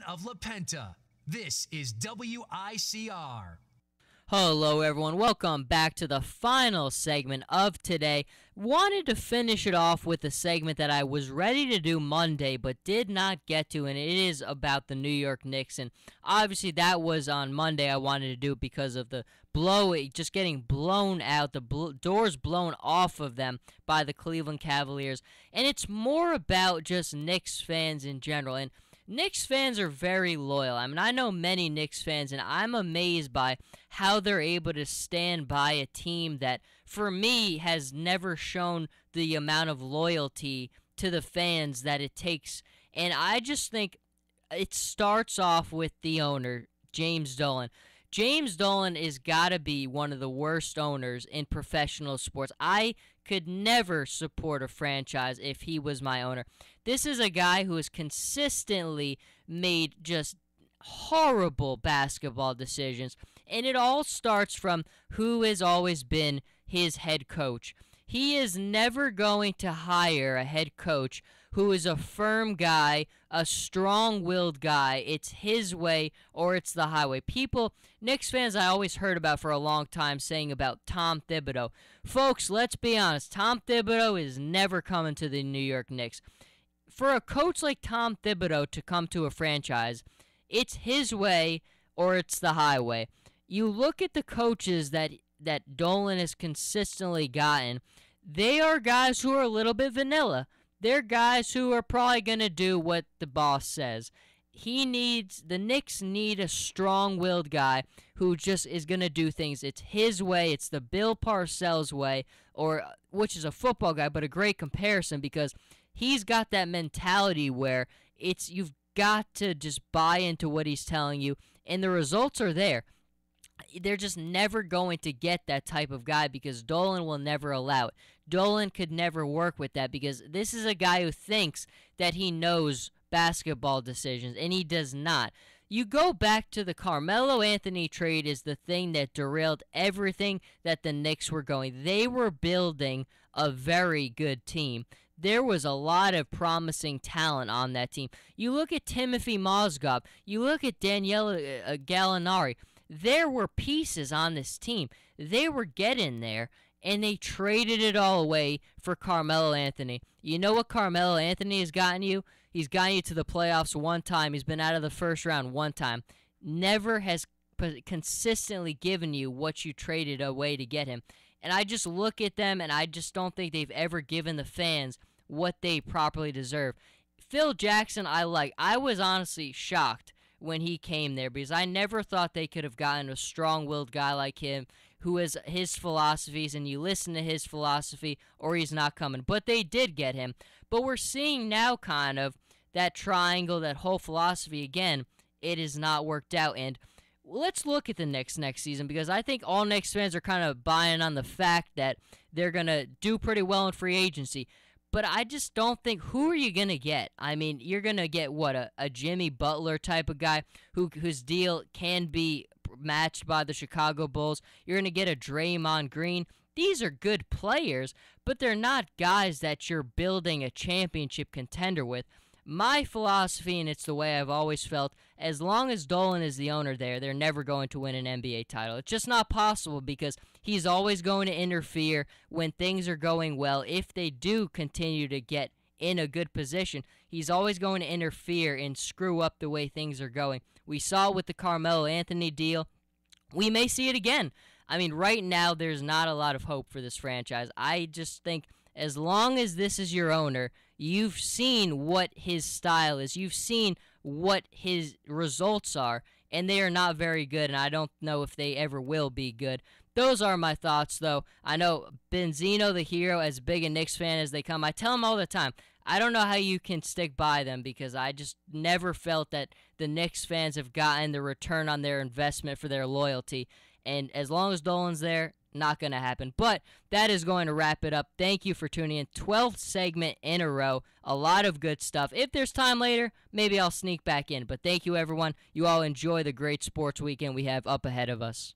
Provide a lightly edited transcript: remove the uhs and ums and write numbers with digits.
Of La Penta. This is WICR. Hello everyone, welcome back to the final segment of today. Wanted to finish it off with a segment that I was ready to do Monday but did not get to, and it is about the New York Knicks. And obviously that was on Monday. I wanted to do it because of the just getting blown out, the doors blown off of them by the Cleveland Cavaliers. And it's more about just Knicks fans in general. And Knicks fans are very loyal. I mean, I know many Knicks fans, and I'm amazed by how they're able to stand by a team that, for me, has never shown the amount of loyalty to the fans that it takes. And I just think it starts off with the owner, James Dolan. James Dolan is got to be one of the worst owners in professional sports. I could never support a franchise if he was my owner. This is a guy who has consistently made just horrible basketball decisions, and it all starts from who has always been his head coach. He is never going to hire a head coach who is a firm guy, a strong-willed guy. It's his way or it's the highway. Knicks fans I always heard about for a long time saying about Tom Thibodeau. Folks, let's be honest. Tom Thibodeau is never coming to the New York Knicks. For a coach like Tom Thibodeau to come to a franchise, it's his way or it's the highway. You look at the coaches that Dolan has consistently gotten, they are guys who are a little bit vanilla. They're guys who are probably going to do what the boss says. The Knicks need a strong-willed guy who just is going to do things. It's his way. It's the Bill Parcells way, which is a football guy, but a great comparison because he's got that mentality where you've got to just buy into what he's telling you, and the results are there. They're just never going to get that type of guy because Dolan will never allow it. Dolan could never work with that because this is a guy who thinks that he knows basketball decisions, and he does not. You go back to the Carmelo Anthony trade is the thing that derailed everything that the Knicks were going. They were building a very good team. There was a lot of promising talent on that team. You look at Timothy Mozgov. You look at Daniele Gallinari. There were pieces on this team. They were getting there, and they traded it all away for Carmelo Anthony. You know what Carmelo Anthony has gotten you? He's gotten you to the playoffs one time. He's been out of the first round one time. Never has consistently given you what you traded away to get him. And I just look at them, and I just don't think they've ever given the fans what they properly deserve. Phil Jackson, I like. I was honestly shocked when he came there because I never thought they could have gotten a strong-willed guy like him who has his philosophies, and you listen to his philosophy or he's not coming. But they did get him. But we're seeing now kind of that triangle, that whole philosophy again, it has not worked out. And let's look at the Knicks next season because I think all Knicks fans are kind of buying on the fact that they're going to do pretty well in free agency. But I just don't think, who are you going to get? I mean, you're going to get, a Jimmy Butler type of guy whose deal can be matched by the Chicago Bulls. You're going to get a Draymond Green. These are good players, but they're not guys that you're building a championship contender with. My philosophy, and it's the way I've always felt, as long as Dolan is the owner there, they're never going to win an NBA title. It's just not possible because he's always going to interfere when things are going well. If they do continue to get in a good position, he's always going to interfere and screw up the way things are going. We saw it with the Carmelo Anthony deal. We may see it again. I mean, right now, there's not a lot of hope for this franchise. I just think as long as this is your owner, you've seen what his style is. You've seen what his results are, and they are not very good, and I don't know if they ever will be good. Those are my thoughts, though. I know Benzino, the hero, as big a Knicks fan as they come, I tell him all the time, I don't know how you can stick by them because I just never felt that the Knicks fans have gotten the return on their investment for their loyalty. And as long as Dolan's there, not going to happen. But that is going to wrap it up. Thank you for tuning in. 12th segment in a row. A lot of good stuff. If there's time later, maybe I'll sneak back in. But thank you, everyone. You all enjoy the great sports weekend we have up ahead of us.